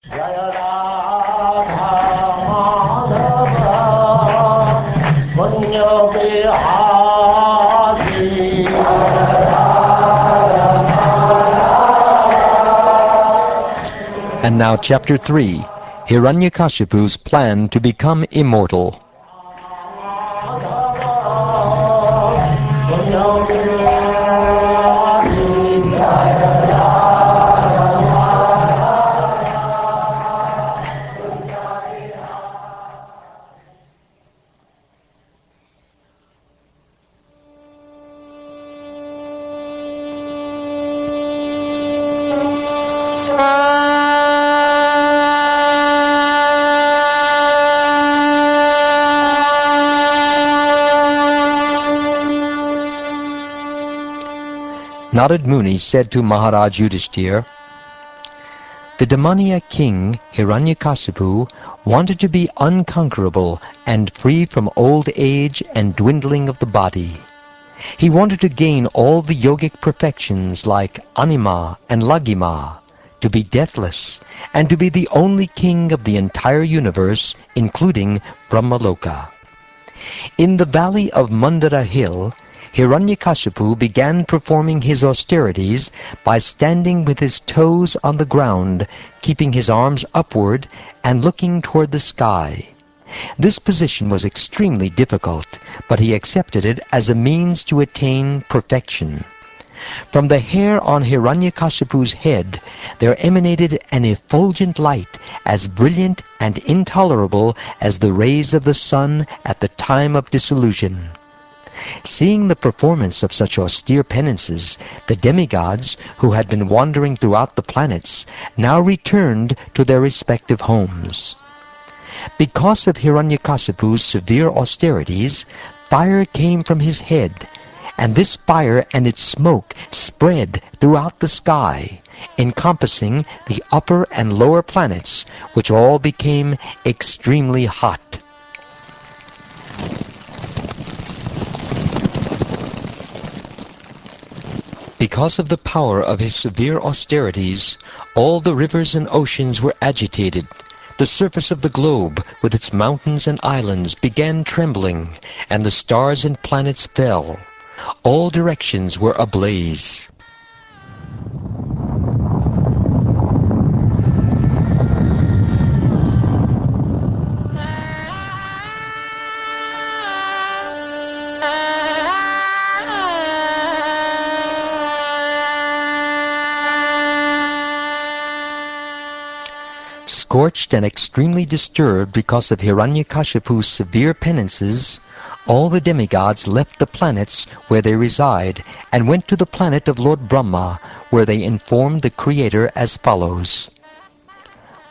Jaya Radha Madhava Punya Bihari. And now Chapter 3, Hiranyakashipu's plan to become immortal. Narad Muni said to Maharaj Yudhishthir, "The demoniac king Hiranyakashipu wanted to be unconquerable and free from old age and dwindling of the body. He wanted to gain all the yogic perfections like anima and lagima, to be deathless, and to be the only king of the entire universe, including Brahmaloka. In the valley of Mandara Hill, Hiranyakashipu began performing his austerities by standing with his toes on the ground, keeping his arms upward and looking toward the sky. This position was extremely difficult, but he accepted it as a means to attain perfection. From the hair on Hiranyakashipu's head there emanated an effulgent light as brilliant and intolerable as the rays of the sun at the time of dissolution. Seeing the performance of such austere penances, the demigods, who had been wandering throughout the planets, now returned to their respective homes. Because of Hiranyakashipu's severe austerities, fire came from his head, and this fire and its smoke spread throughout the sky, encompassing the upper and lower planets, which all became extremely hot. Because of the power of his severe austerities, all the rivers and oceans were agitated. The surface of the globe, with its mountains and islands, began trembling, and the stars and planets fell. All directions were ablaze. Scorched and extremely disturbed because of Hiranyakashipu's severe penances, all the demigods left the planets where they reside and went to the planet of Lord Brahma, where they informed the Creator as follows.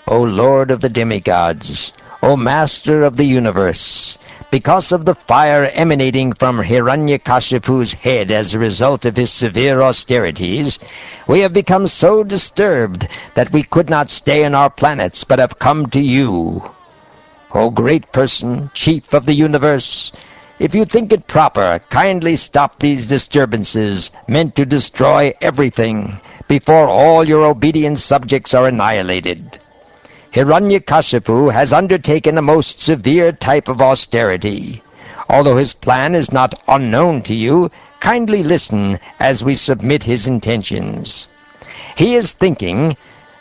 "O Lord of the demigods, O Master of the universe, because of the fire emanating from Hiranyakashipu's head as a result of his severe austerities, we have become so disturbed that we could not stay in our planets but have come to you. O great person, chief of the universe, if you think it proper, kindly stop these disturbances meant to destroy everything before all your obedient subjects are annihilated. Hiranyakashipu has undertaken a most severe type of austerity. Although his plan is not unknown to you, kindly listen as we submit his intentions. He is thinking,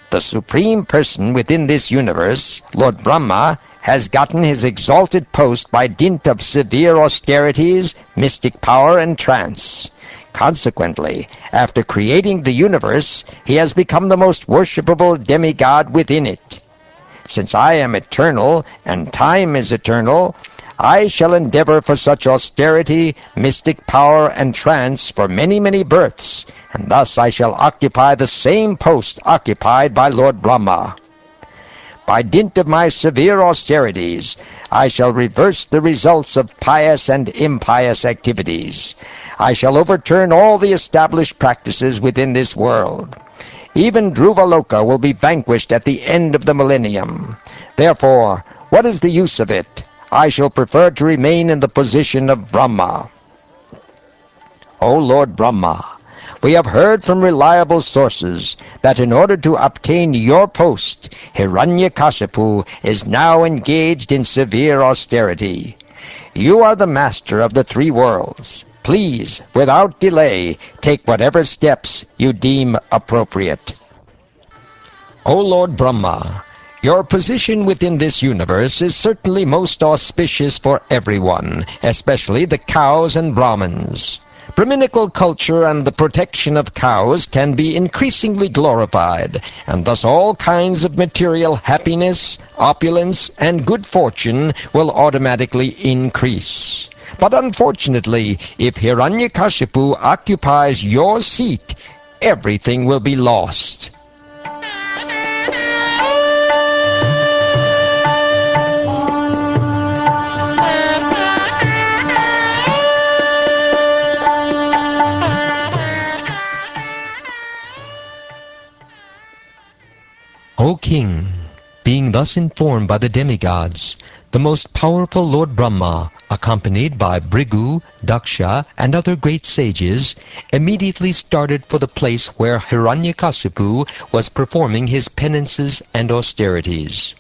the Supreme Person within this universe, Lord Brahma, has gotten his exalted post by dint of severe austerities, mystic power, and trance. Consequently, after creating the universe, he has become the most worshipable demigod within it. Since I am eternal, and time is eternal, I shall endeavor for such austerity, mystic power, and trance for many, many births, and thus I shall occupy the same post occupied by Lord Brahma. By dint of my severe austerities, I shall reverse the results of pious and impious activities. I shall overturn all the established practices within this world. Even Dhruvaloka will be vanquished at the end of the millennium. Therefore, what is the use of it? I shall prefer to remain in the position of Brahma. O Lord Brahma, We have heard from reliable sources that in order to obtain your post, Hiranyakashipu is now engaged in severe austerity. You are the master of the three worlds. Please, without delay, take whatever steps you deem appropriate. O Lord Brahma, your position within this universe is certainly most auspicious for everyone, especially the cows and Brahmins. Brahminical culture and the protection of cows can be increasingly glorified, and thus all kinds of material happiness, opulence, and good fortune will automatically increase. But unfortunately, if Hiranyakashipu occupies your seat, everything will be lost. O king, being thus informed by the demigods, the most powerful Lord Brahma, accompanied by Bhrigu, Daksha, and other great sages, immediately started for the place where Hiranyakashipu was performing his penances and austerities.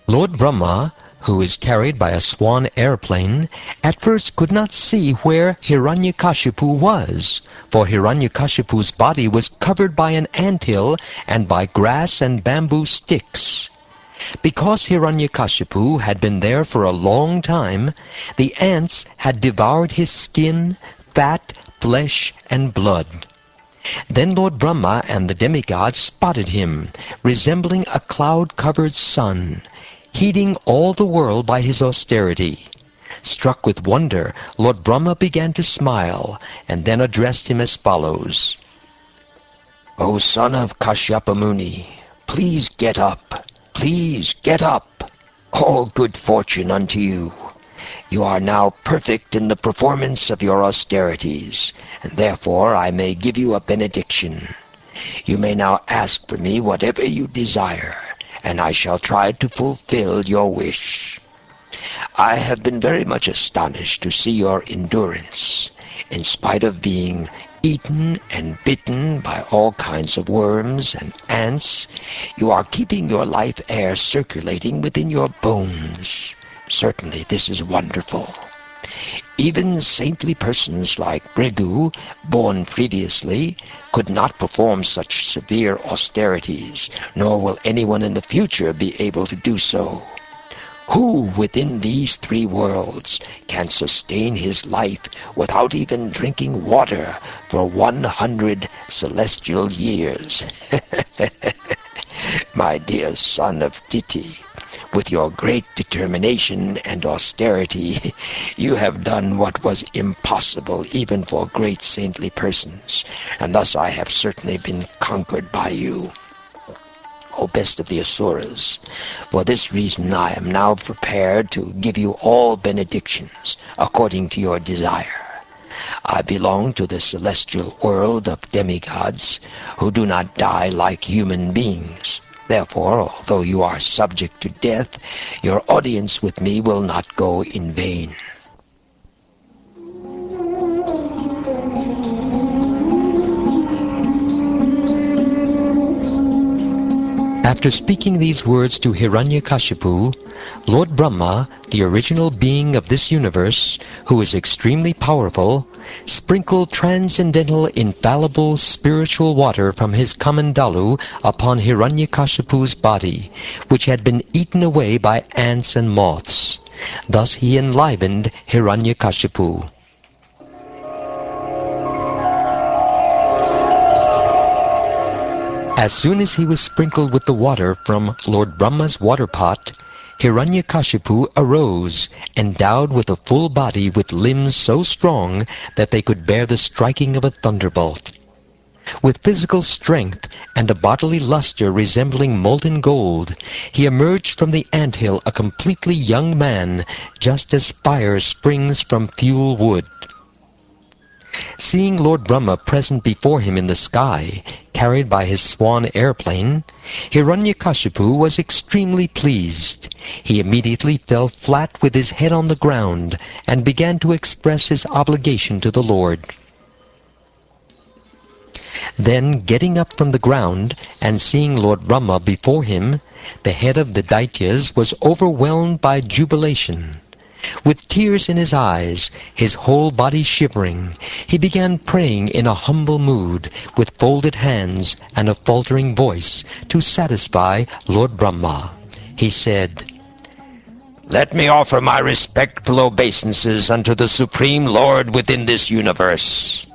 Lord Brahma, who is carried by a swan airplane, at first could not see where Hiranyakashipu was, for Hiranyakashipu's body was covered by an anthill and by grass and bamboo sticks. Because Hiranyakashipu had been there for a long time, the ants had devoured his skin, fat, flesh, and blood. Then Lord Brahma and the demigods spotted him, resembling a cloud-covered sun, heating all the world by his austerity. Struck with wonder, Lord Brahma began to smile, and then addressed him as follows. O son of Kashyapa Muni, please get up. Please get up. All good fortune unto you. You are now perfect in the performance of your austerities, and therefore I may give you a benediction. You may now ask for me whatever you desire, and I shall try to fulfill your wish. I have been very much astonished to see your endurance. In spite of being eaten and bitten by all kinds of worms and ants, you are keeping your life air circulating within your bones. Certainly this is wonderful. Even saintly persons like Bhrigu, born previously, could not perform such severe austerities, nor will anyone in the future be able to do so. Who within these three worlds can sustain his life without even drinking water for 100 celestial years? My dear son of Titi, with your great determination and austerity, you have done what was impossible even for great saintly persons, and thus I have certainly been conquered by you. O best of the Asuras, for this reason I am now prepared to give you all benedictions according to your desire. I belong to the celestial world of demigods who do not die like human beings. Therefore, although you are subject to death, your audience with me will not go in vain. After speaking these words to Hiranyakashipu, Lord Brahma, the original being of this universe, who is extremely powerful, sprinkled transcendental, infallible, spiritual water from his kamandalu upon Hiranyakashipu's body, which had been eaten away by ants and moths. Thus he enlivened Hiranyakashipu. As soon as he was sprinkled with the water from Lord Brahma's water pot, Hiranyakashipu arose, endowed with a full body with limbs so strong that they could bear the striking of a thunderbolt. With physical strength and a bodily luster resembling molten gold, he emerged from the anthill a completely young man, just as fire springs from fuel wood. Seeing Lord Brahma present before him in the sky, carried by his swan airplane, Hiranyakashipu was extremely pleased. He immediately fell flat with his head on the ground and began to express his obligation to the Lord. Then, getting up from the ground and seeing Lord Brahma before him, the head of the Daityas was overwhelmed by jubilation. With tears in his eyes, his whole body shivering, he began praying in a humble mood, with folded hands and a faltering voice, to satisfy Lord Brahma. He said, "Let me offer my respectful obeisances unto the Supreme Lord within this universe.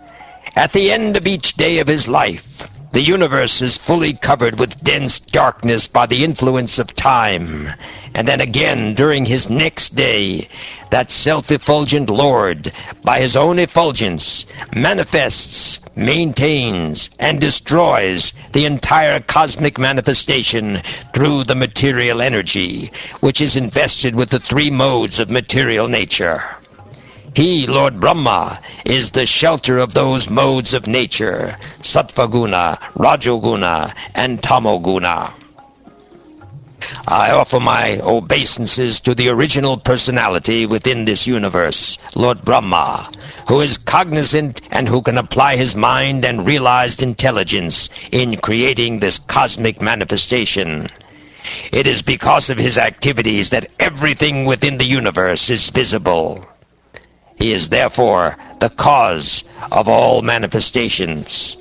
At the end of each day of his life, the universe is fully covered with dense darkness by the influence of time. And then again, during his next day, that self-effulgent Lord, by his own effulgence, manifests, maintains, and destroys the entire cosmic manifestation through the material energy, which is invested with the three modes of material nature. He, Lord Brahma, is the shelter of those modes of nature, Sattvaguna, Rajoguna, and Tamoguna. I offer my obeisances to the original personality within this universe, Lord Brahma, who is cognizant and who can apply his mind and realized intelligence in creating this cosmic manifestation. It is because of his activities that everything within the universe is visible. He is therefore the cause of all manifestations.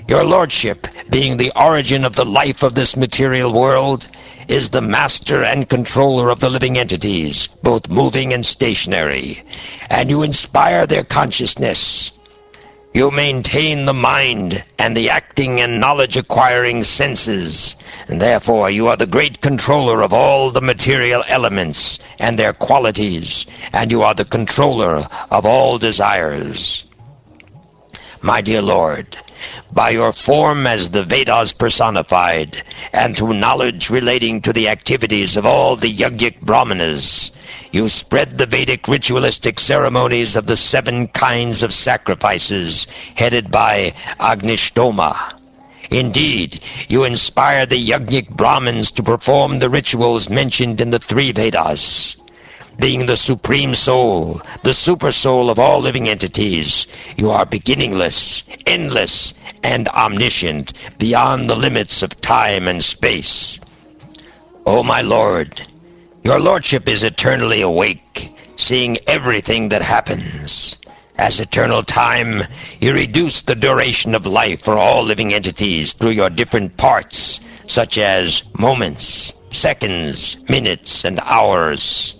Your Lordship, being the origin of the life of this material world, is the master and controller of the living entities, both moving and stationary, and you inspire their consciousness. You maintain the mind and the acting and knowledge-acquiring senses, and therefore you are the great controller of all the material elements and their qualities, and you are the controller of all desires. My dear Lord, by your form as the Vedas personified, and through knowledge relating to the activities of all the yogic brahmanas, you spread the Vedic ritualistic ceremonies of the 7 kinds of sacrifices, headed by Agnishtoma. Indeed, you inspire the yogic brahmins to perform the rituals mentioned in the 3 Vedas. Being the supreme soul, the super soul of all living entities, you are beginningless, endless, and omniscient, beyond the limits of time and space. O my Lord, your Lordship is eternally awake, seeing everything that happens. As eternal time, you reduce the duration of life for all living entities through your different parts, such as moments, seconds, minutes, and hours.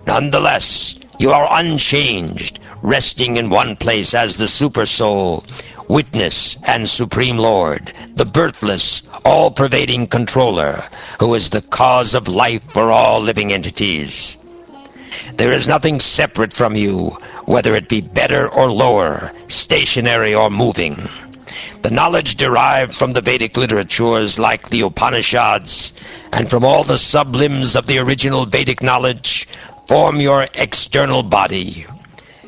Nonetheless, you are unchanged, resting in one place as the Super Soul, Witness, and Supreme Lord, the birthless, all-pervading controller, who is the cause of life for all living entities. There is nothing separate from you, whether it be better or lower, stationary or moving. The knowledge derived from the Vedic literatures like the Upanishads, and from all the sublimbs of the original Vedic knowledge, form your external body.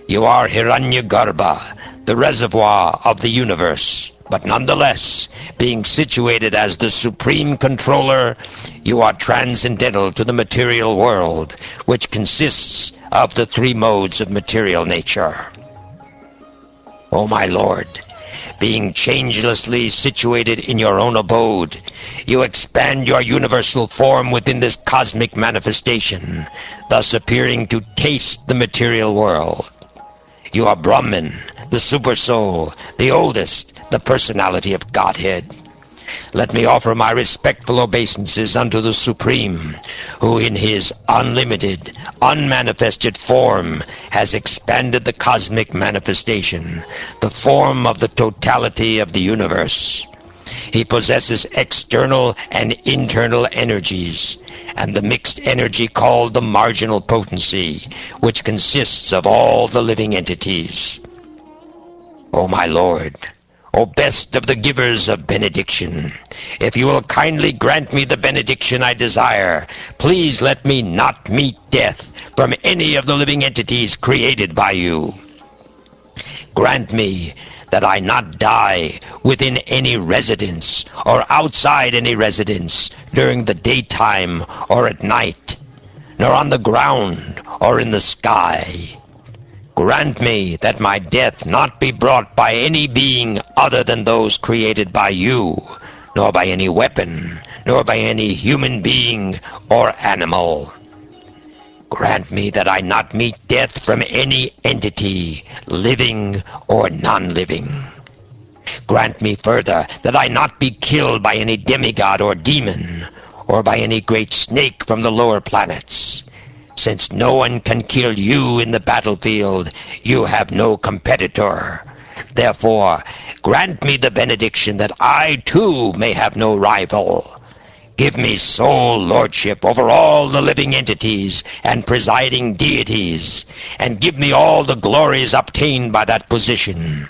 You are Hiranyagarbha, the reservoir of the universe, but nonetheless, being situated as the supreme controller, you are transcendental to the material world, which consists of the 3 modes of material nature. O my Lord, being changelessly situated in your own abode, you expand your universal form within this cosmic manifestation, thus appearing to taste the material world. You are Brahman, the Super Soul, the oldest, the personality of Godhead. Let me offer my respectful obeisances unto the Supreme, who in his unlimited, unmanifested form has expanded the cosmic manifestation, the form of the totality of the universe. He possesses external and internal energies, and the mixed energy called the marginal potency, which consists of all the living entities. O my Lord, O best of the givers of benediction, if you will kindly grant me the benediction I desire, please let me not meet death from any of the living entities created by you. Grant me that I not die within any residence or outside any residence during the daytime or at night, nor on the ground or in the sky. Grant me that my death not be brought by any being other than those created by you, nor by any weapon, nor by any human being or animal. Grant me that I not meet death from any entity, living or non-living. Grant me further that I not be killed by any demigod or demon, or by any great snake from the lower planets. Since no one can kill you in the battlefield, you have no competitor. Therefore, grant me the benediction that I too may have no rival. Give me sole lordship over all the living entities and presiding deities, and give me all the glories obtained by that position.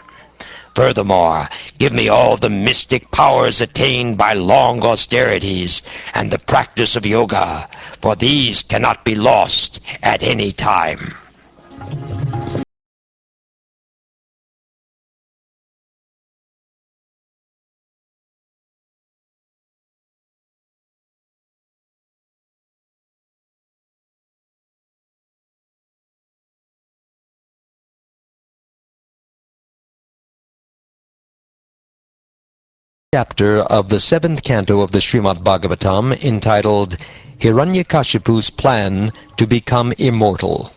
Furthermore, give me all the mystic powers attained by long austerities and the practice of yoga, for these cannot be lost at any time. Chapter of the 7th canto of the Srimad Bhagavatam entitled Hiranyakashipu's Plan to Become Immortal.